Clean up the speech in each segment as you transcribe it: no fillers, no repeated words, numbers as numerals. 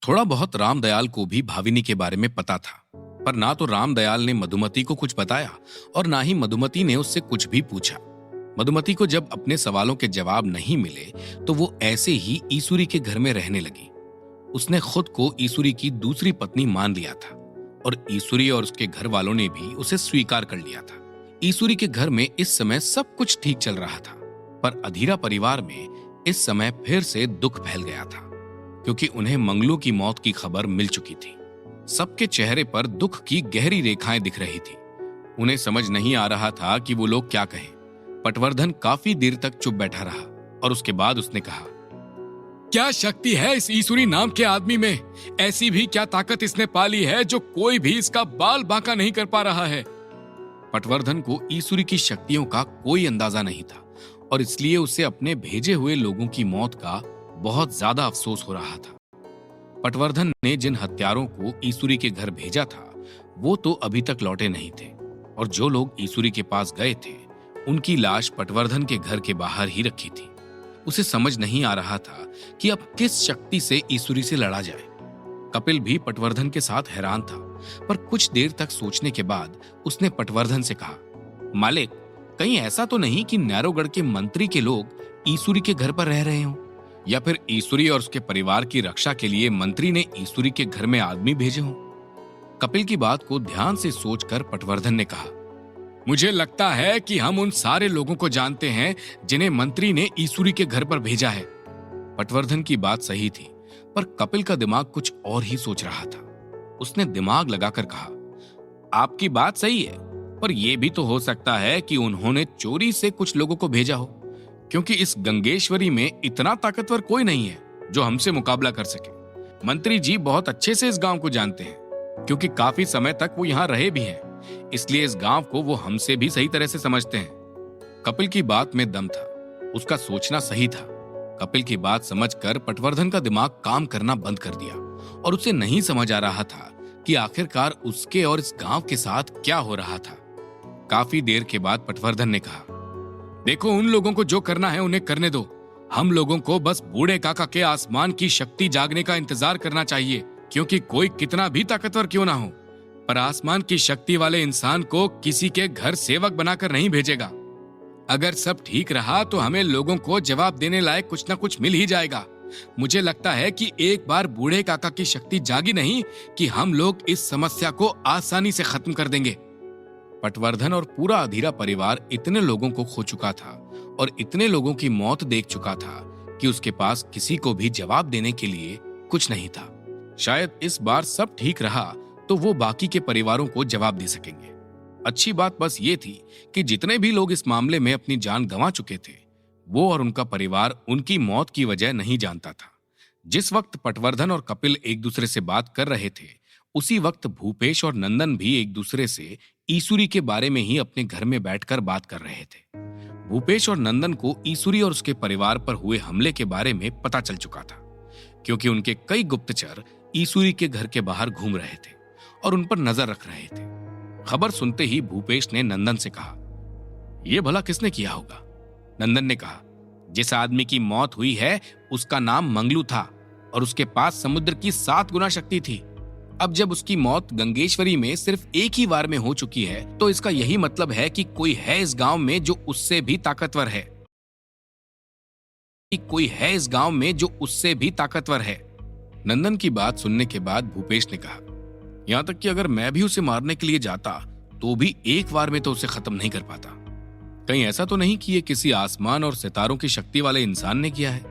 थोड़ा बहुत रामदयाल को भी भाविनी के बारे में पता था, पर ना तो रामदयाल ने मधुमती को कुछ बताया और ना ही मधुमती ने उससे कुछ भी पूछा। मधुमती को जब अपने सवालों के जवाब नहीं मिले तो वो ऐसे ही ईसुरी के घर में रहने लगी। उसने खुद को ईसुरी की दूसरी पत्नी मान लिया था और ईसुरी और उसके घर वालों ने भी उसे स्वीकार कर लिया था। ईसुरी के घर में इस समय सब कुछ ठीक चल रहा था, पर अधीरा परिवार में इस समय फिर से दुख फैल गया था, क्योंकि उन्हें मंगलू की मौत की खबर मिल चुकी थी। सबके चेहरे पर दुख की गहरी रेखाएं दिख रही थी। उन्हें समझ नहीं आ रहा था कि वो लोग क्या कहें। पटवर्धन काफी देर तक चुप बैठा रहा और उसके बाद उसने कहा, क्या शक्ति है इस ईसुरी नाम के आदमी में? ऐसी भी क्या ताकत इसने पाली है जो कोई भी इसका बाल बांका नहीं कर पा रहा है? पटवर्धन को ईसुरी की शक्तियों का कोई अंदाजा नहीं था और इसलिए उसे अपने भेजे हुए लोगों की मौत का बहुत ज्यादा अफसोस हो रहा था। पटवर्धन ने जिन हत्यारों को ईसुरी के घर भेजा था वो तो अभी तक लौटे नहीं थे, और जो लोग ईसुरी के पास गए थे उनकी लाश पटवर्धन के घर के बाहर ही रखी थी। उसे समझ नहीं आ रहा था कि अब किस शक्ति से ईसुरी से लड़ा जाए। कपिल भी पटवर्धन के साथ हैरान था, पर कुछ देर तक सोचने के बाद उसने पटवर्धन से कहा, मालिक, कहीं ऐसा तो नहीं कि नैरोगढ़ के मंत्री के लोग ईसुरी के घर पर रह रहे हों, या फिर ईसुरी और उसके परिवार की रक्षा के लिए मंत्री ने ईसुरी के घर में आदमी भेजे हों? कपिल की बात को ध्यान से सोचकर पटवर्धन ने कहा, मुझे लगता है कि हम उन सारे लोगों को जानते हैं जिन्हें मंत्री ने ईसुरी के घर पर भेजा है। पटवर्धन की बात सही थी, पर कपिल का दिमाग कुछ और ही सोच रहा था। उसने दिमाग लगाकर कहा, आपकी बात सही है, पर यह भी तो हो सकता है कि उन्होंने चोरी से कुछ लोगों को भेजा हो, क्योंकि इस गंगेश्वरी में इतना ताकतवर कोई नहीं है जो हमसे मुकाबला कर सके। मंत्री जी बहुत अच्छे से इस गांव को जानते हैं, क्योंकि काफी समय तक वो यहाँ रहे भी हैं, इसलिए इस गांव को वो हमसे भी सही तरह से समझते हैं। कपिल की बात में दम था, उसका सोचना सही था। कपिल की बात समझकर पटवर्धन का दिमाग काम करना बंद कर दिया और उसे नहीं समझ आ रहा था कि आखिरकार उसके और इस गांव के साथ क्या हो रहा था। काफी देर के बाद पटवर्धन ने कहा, देखो, उन लोगों को जो करना है उन्हें करने दो। हम लोगों को बस बूढ़े काका के आसमान की शक्ति जागने का इंतजार करना चाहिए, क्योंकि कोई कितना भी ताकतवर क्यों ना हो, पर आसमान की शक्ति वाले इंसान को किसी के घर सेवक बनाकर नहीं भेजेगा। अगर सब ठीक रहा तो हमें लोगों को जवाब देने लायक कुछ ना कुछ मिल ही जाएगा। मुझे लगता है कि एक बार बूढ़े काका की शक्ति जागी नहीं कि हम लोग इस समस्या को आसानी से खत्म कर देंगे। पटवर्धन और पूरा अधीरा परिवार इतने लोगों को खो चुका था और इतने लोगों की मौत देख चुका था कि उसके पास किसी को भी जवाब देने के लिए कुछ नहीं था। शायद इस बार सब ठीक रहा तो वो बाकी के परिवारों को जवाब दे सकेंगे। अच्छी बात बस ये थी कि जितने भी लोग इस मामले में अपनी जान गंवा चुके थे, वो और उनका परिवार उनकी मौत की वजह नहीं जानता था। जिस वक्त पटवर्धन और कपिल एक दूसरे से बात कर रहे थे, उसी वक्त भूपेश और नंदन भी एक दूसरे से ईसुरी के बारे में ही अपने घर में बैठकर बात कर रहे थे। भूपेश और नंदन को ईसुरी और उसके परिवार पर हुए हमले के बारे में पता चल चुका था, क्योंकि उनके कई गुप्तचर ईसुरी के घर के बाहर घूम रहे थे और उन पर नजर रख रहे थे। खबर सुनते ही भूपेश ने नंदन से कहा, यह भला किसने किया होगा? नंदन ने कहा, जिस आदमी की मौत हुई है उसका नाम मंगलू था और उसके पास समुद्र की 7 गुना शक्ति थी। अब जब उसकी मौत गंगेश्वरी में सिर्फ एक ही बार में हो चुकी है, तो इसका यही मतलब है कि कोई है इस गांव में जो उससे भी ताकतवर है। कोई है इस गांव में जो उससे भी ताकतवर है। नंदन की बात सुनने के बाद भूपेश ने कहा, यहां तक कि अगर मैं भी उसे मारने के लिए जाता तो भी एक बार में तो उसे खत्म नहीं कर पाता। कहीं ऐसा तो नहीं कि ये किसी आसमान और सितारों की शक्ति वाले इंसान ने किया है?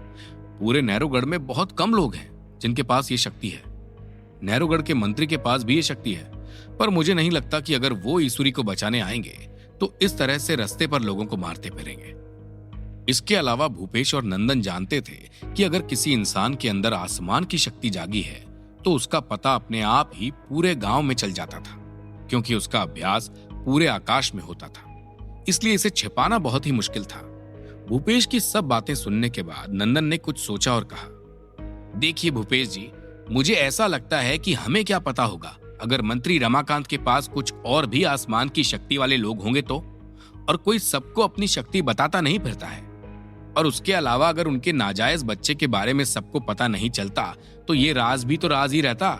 पूरे नैरोगढ़ में बहुत कम लोग हैं जिनके पास ये शक्ति है। नैरोगढ़ के मंत्री के पास भी ये शक्ति है, पर मुझे नहीं लगता कि अगर वो ईसुरी को बचाने आएंगे तो इस तरह से रास्ते पर लोगों को मारते फिरेंगे। इसके अलावा भूपेश और नंदन जानते थे कि अगर किसी इंसान के अंदर आसमान की शक्ति जागी है तो उसका पता अपने आप ही पूरे गांव में चल जाता था, क्योंकि उसका अभ्यास पूरे आकाश में होता था। इसलिए इसे छिपाना बहुत ही मुश्किल था। भूपेश की सब बातें सुनने के बाद नंदन ने कुछ सोचा और कहा, देखिए भूपेश जी, मुझे ऐसा लगता है कि हमें क्या पता होगा अगर मंत्री रमाकांत के पास कुछ और भी आसमान की शक्ति वाले लोग होंगे तो, और कोई सबको अपनी शक्ति बताता नहीं फिरता है। और उसके अलावा अगर उनके नाजायज बच्चे के बारे में सबको पता नहीं चलता तो ये राज भी तो राज ही रहता।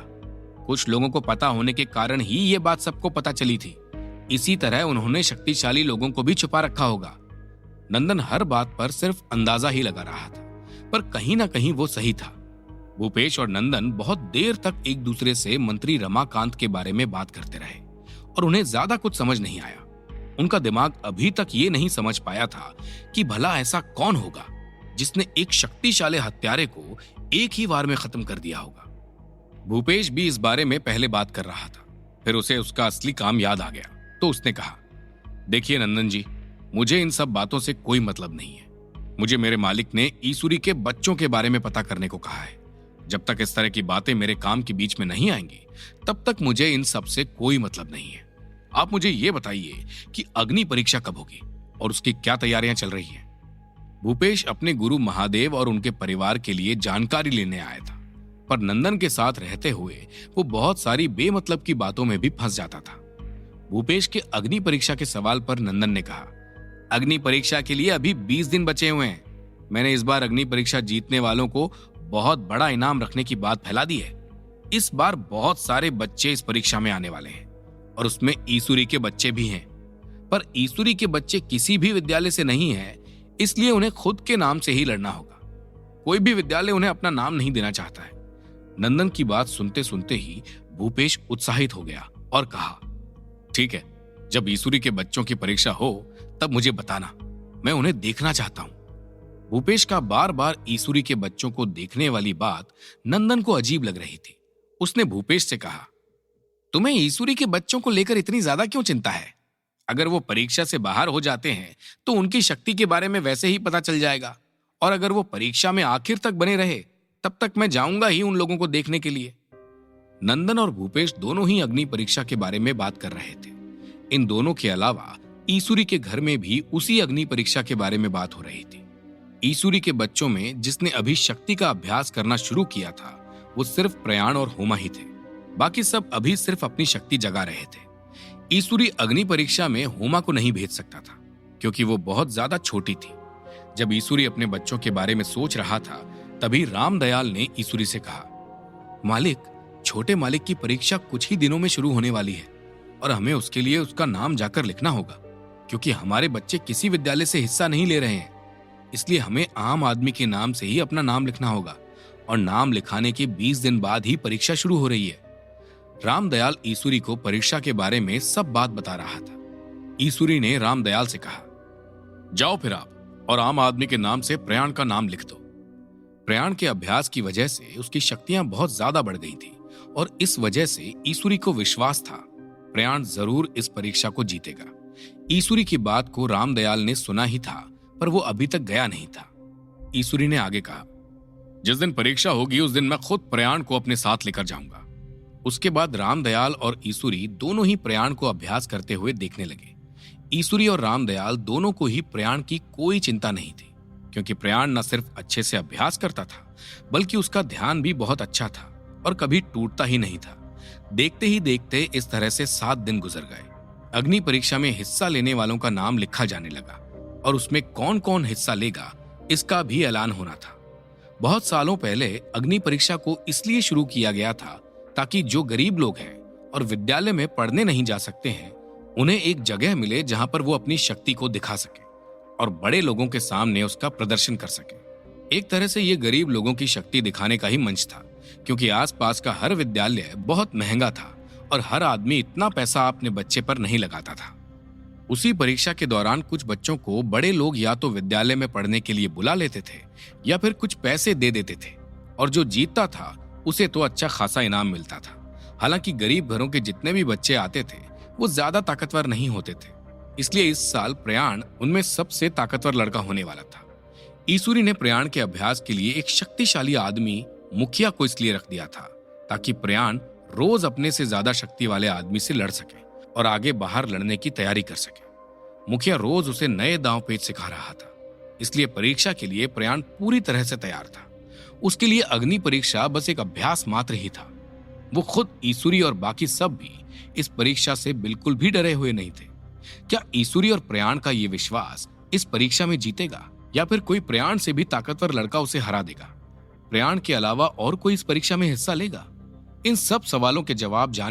कुछ लोगों को पता होने के कारण ही ये बात सबको पता चली थी। इसी तरह उन्होंने शक्तिशाली लोगों को भी छुपा रखा होगा। नंदन हर बात पर सिर्फ अंदाजा ही लगा रहा था, पर कहीं ना कहीं वो सही था। भूपेश और नंदन बहुत देर तक एक दूसरे से मंत्री रमाकांत के बारे में बात करते रहे और उन्हें ज्यादा कुछ समझ नहीं आया। उनका दिमाग अभी तक ये नहीं समझ पाया था कि भला ऐसा कौन होगा जिसने एक शक्तिशाली हत्यारे को एक ही बार में खत्म कर दिया होगा। भूपेश भी इस बारे में पहले बात कर रहा था, फिर उसे उसका असली काम याद आ गया तो उसने कहा, देखिए नंदन जी, मुझे इन सब बातों से कोई मतलब नहीं है। मुझे मेरे मालिक ने ईसुरी के बच्चों के बारे में पता करने को कहा है। जब तक इस तरह की बातें मेरे काम के बीच में नहीं आएंगी तब तक मुझे इन सब से कोई मतलब नहीं है। आप मुझे ये बताइए कि अग्नि परीक्षा कब होगी और उसकी क्या तैयारियां चल रही हैं। भूपेश अपने गुरु महादेव और उनके परिवार के लिए जानकारी लेने आया था, पर नंदन के साथ रहते हुए वो बहुत सारी बेमतलब की बातों में भी फंस जाता था। भूपेश के अग्नि परीक्षा के सवाल पर नंदन ने कहा, अग्नि परीक्षा के लिए अभी 20 दिन बचे हुए हैं। मैंने इस बार अग्नि परीक्षा जीतने वालों को बहुत बड़ा इनाम रखने की बात फैला दी है। इस बार बहुत सारे बच्चे इस परीक्षा में आने वाले हैं और उसमें ईसुरी के बच्चे भी हैं, पर ईसुरी के बच्चे किसी भी विद्यालय से नहीं हैं, इसलिए उन्हें खुद के नाम से ही लड़ना होगा। कोई भी विद्यालय उन्हें अपना नाम नहीं देना चाहता है। नंदन की बात सुनते सुनते ही भूपेश उत्साहित हो गया और कहा, ठीक है, जब ईसुरी के बच्चों की परीक्षा हो तब मुझे बताना, मैं उन्हें देखना चाहता हूं। भूपेश का बार बार ईसुरी के बच्चों को देखने वाली बात नंदन को अजीब लग रही थी। उसने भूपेश से कहा, तुम्हें ईसुरी के बच्चों को लेकर इतनी ज्यादा क्यों चिंता है? अगर वो परीक्षा से बाहर हो जाते हैं तो उनकी शक्ति के बारे में वैसे ही पता चल जाएगा, और अगर वो परीक्षा में आखिर तक बने रहे तब तक मैं जाऊंगा ही उन लोगों को देखने के लिए। नंदन और भूपेश दोनों ही अग्नि परीक्षा के बारे में बात कर रहे थे। इन दोनों के अलावा ईसुरी के घर में भी उसी अग्नि परीक्षा के बारे में बात हो रही थी। ईसुरी के बच्चों में जिसने अभी शक्ति का अभ्यास करना शुरू किया था वो सिर्फ प्रयाण और होमा ही थे। बाकी सब अभी सिर्फ अपनी शक्ति जगा रहे थे। ईसुरी अग्नि परीक्षा में होमा को नहीं भेज सकता था क्योंकि वो बहुत ज्यादा छोटी थी। जब ईसुरी अपने बच्चों के बारे में सोच रहा था तभी रामदयाल ने ईसुरी से कहा, मालिक, छोटे मालिक की परीक्षा कुछ ही दिनों में शुरू होने वाली है और हमें उसके लिए उसका नाम जाकर लिखना होगा, क्योंकि हमारे बच्चे किसी विद्यालय से हिस्सा नहीं ले रहे हैं। इसलिए हमें आम आदमी के नाम से ही अपना नाम लिखना होगा और नाम लिखाने के 20 दिन बाद ही परीक्षा शुरू हो रही है। रामदयाल ईसुरी को परीक्षा के बारे में सब बात बता रहा था। ईसुरी ने रामदयाल से कहा, जाओ फिर आप और आम आदमी के नाम से प्रयाण का नाम लिख दो। प्रयाण के अभ्यास की वजह से उसकी शक्तियां बहुत ज्यादा बढ़ गई थी और इस वजह से ईसुरी को विश्वास था प्रयाण जरूर इस परीक्षा को जीतेगा। ईसुरी की बात को रामदयाल ने सुना ही था, पर वो अभी तक गया नहीं था। ईसुरी ने आगे कहा, जिस दिन परीक्षा होगी उस दिन मैं खुद प्रयाण को अपने साथ लेकर जाऊंगा। उसके बाद रामदयाल और ईसुरी दोनों ही प्रयाण को अभ्यास करते हुए देखने लगे। ईसुरी और रामदयाल दोनों को ही प्रयाण की कोई चिंता नहीं थी, क्योंकि प्रयाण न सिर्फ अच्छे से अभ्यास करता था बल्कि उसका ध्यान भी बहुत अच्छा था और कभी टूटता ही नहीं था। देखते ही देखते इस तरह से 7 दिन गुजर गए। अग्नि परीक्षा में हिस्सा लेने वालों का नाम लिखा जाने लगा और उसमें कौन कौन हिस्सा लेगा इसका भी ऐलान होना था। बहुत सालों पहले अग्नि परीक्षा को इसलिए शुरू किया गया था ताकि जो गरीब लोग हैं और विद्यालय में पढ़ने नहीं जा सकते हैं उन्हें एक जगह मिले जहां पर वो अपनी शक्ति को दिखा सके और बड़े लोगों के सामने उसका प्रदर्शन कर सके। एक तरह से ये गरीब लोगों की शक्ति दिखाने का ही मंच था, क्योंकि आसपास का हर विद्यालय बहुत महंगा था और हर आदमी इतना पैसा अपने बच्चे पर नहीं लगाता था। उसी परीक्षा के दौरान कुछ बच्चों को बड़े लोग या तो विद्यालय में पढ़ने के लिए बुला लेते थे या फिर कुछ पैसे दे देते थे, और जो जीतता था उसे तो अच्छा खासा इनाम मिलता था। हालांकि गरीब घरों के जितने भी बच्चे आते थे वो ज्यादा ताकतवर नहीं होते थे, इसलिए इस साल प्रयाण उनमें सबसे ताकतवर लड़का होने वाला था। ईसुरी ने प्रयाण के अभ्यास के लिए एक शक्तिशाली आदमी मुखिया को इसलिए रख दिया था ताकि प्रयाण रोज अपने से ज्यादा शक्ति वाले आदमी से लड़ सके और आगे बाहर लड़ने की तैयारी कर सके। मुखिया रोज उसे नए दांव पेच सिखा रहा था, इसलिए परीक्षा के लिए प्रयाण पूरी तरह से तैयार था। उसके लिए अग्नि परीक्षा बस एक अभ्यास मात्र ही था। वो खुद, ईसुरी और बाकी सब भी इस परीक्षा से बिल्कुल भी डरे हुए नहीं थे। क्या ईसुरी और प्रयाण का ये विश्वास इस परीक्षा में जीतेगा या फिर कोई प्रयाण से भी ताकतवर लड़का उसे हरा देगा? प्रयाण के अलावा और कोई इस परीक्षा में हिस्सा लेगा? इन सब सवालों के जवाब जानने